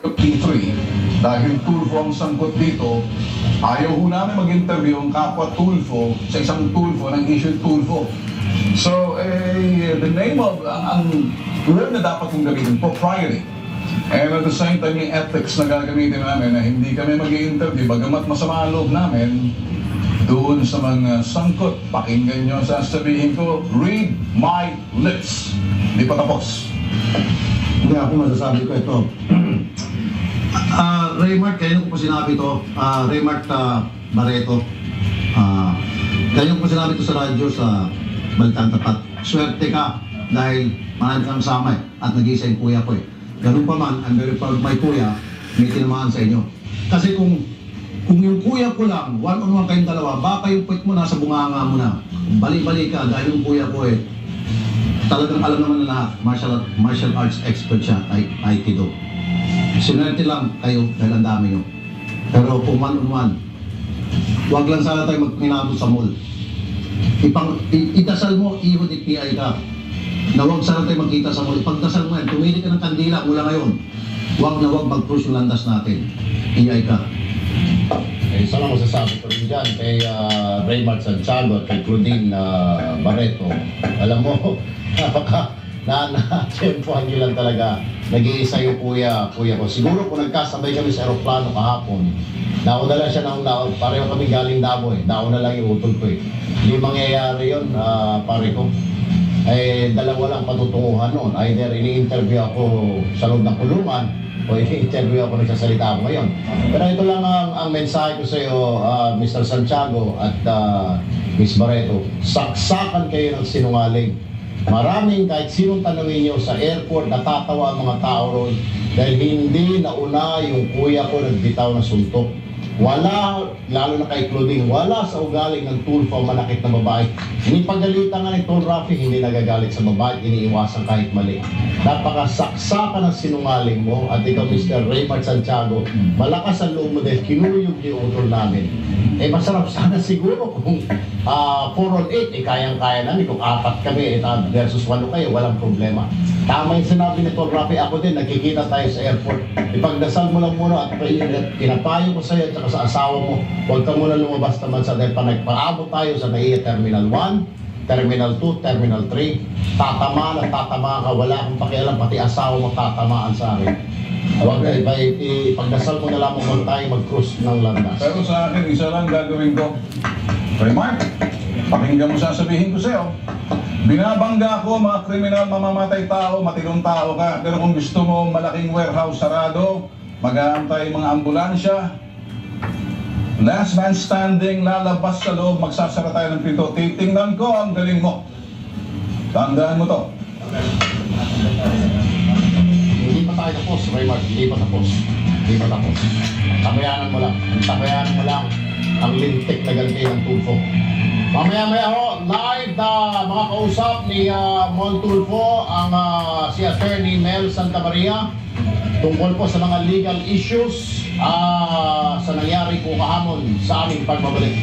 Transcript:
P3, dahil Tulfo ang sangkot dito, ayaw ho namin mag-interview ang kapwa Tulfo sa isang Tulfo ng issue Tulfo. So, the name of, ang word na dapat kong gamitin, propriety. And at the same time, yung ethics na gagamitin namin na hindi kami mag-i-interview, bagamat masama ang loob namin, doon sa mga sangkot, pakinggan nyo sasabihin ko, read my lips. Hindi pa tapos. Hindi ako masasabi ko ito. Raymart, kayo ko po sinabi ito. Raymart Barreto. Kayo ko sinabi ito sa radyo sa Balitang Tapat. Swerte ka dahil marami kang kasama at nag-iisa yung kuya ko eh. Ganun pa man, I'm very proud my kuya, may tinamaan sa inyo. Kasi kung yung kuya ko lang, one-on-one kayong dalawa, baka yung puwit mo nasa bunganga mo na. Balik-balik ka dahil yung kuya ko eh, talagang alam naman na lahat, martial arts expert siya, Aikido. Sinerte lang kayo dahil ang dami nyo. Pero kung one-on-one, huwag lang sana tayo magpinabot sa mall. Idasal mo, ihod PI ka. Na huwag sana tayo magkita sa mall. Pagdasal mo yan, tumili ka ng kandila mula ngayon. Huwag na huwag mag-cruise yung landas natin. PI ka. Isa lang masasabi ko rin dyan kay Raymart Santiago at kay Claudine Barreto. Alam mo, na-tempohan nyo lang talaga. Nag-iisa yung kuya ko. Siguro kung nagkasabay kami sa aeroplano kahapon, nauna lang siya pareho kami galing Davao eh. Nauna lang yung utol ko eh. Hindi mangyayari yun, pare ko. Dalawa lang patutunguhan noon. Either ini-interview ako sa loob ng kulungan o ini-interview ako nagsasalita ako ngayon. Pero ito lang ang mensahe ko sa iyo, Mr. Santiago at Ms. Barreto. Saksakan kayo ng sinungaling. Maraming kahit sinong tanongin nyo sa airport, natatawa ang mga tao ron dahil hindi nauna yung kuya ko nagbitaw na suntok. Wala, lalo na kay Claudine, wala sa ugaling ng Tulfo ang manakit na babae. Inipagalitan nga ni Tol Rafi, hindi nagagalit sa babae, iniiwasan kahit mali. Napakasaksakan ng sinungaling mo at ikaw Mr. Raymart Santiago, malakas ang loob mo dahil kinuyog yung utol namin. Masarap sana siguro kung 4 on 8, kayang-kaya namin. Kung 4 kami versus 8 kayo, walang problema. Tama yung sinabi ni Tol Rafi, ako din, nakikita tayo sa airport. Ipagdasal mo lang muna at pinapayo ko sa iyo at sa asawa mo, huwag ka muna lumabas naman sa dahil pa nagpaabot tayo sa NAIA Terminal 1, Terminal 2, Terminal 3, tatamaan at tatamaan ka, wala akong pakialam, pati asawa mo tatamaan sa akin. Huwag ipagdasal mo na lamang kung tayo mag-cruise ng landas. Pero sa akin, isa lang gagawin ko. Raymart, pakinggan mo sasabihin ko sa'yo. Binabangga ko mga kriminal, mamamatay tao, matinong tao ka. Pero kung gusto mo malaking warehouse sarado, mag-aantay mga ambulansya, last man standing, lalabas sa loob, magsasara tayo ng pinto. Titingnan ko ang galing mo. Tandaan mo to. Hindi pa tayo tapos, Raymart. Hindi pa tapos. Tabayanan mo lang ang lintik na ganti ng Tulfo. Mamaya-maya ho, live na mga kausap ni Mon Tulfo, ang si Attorney Mel Santa Maria, tungkol po sa mga legal issues sa nangyari po kahamon sa aming pagbabalik.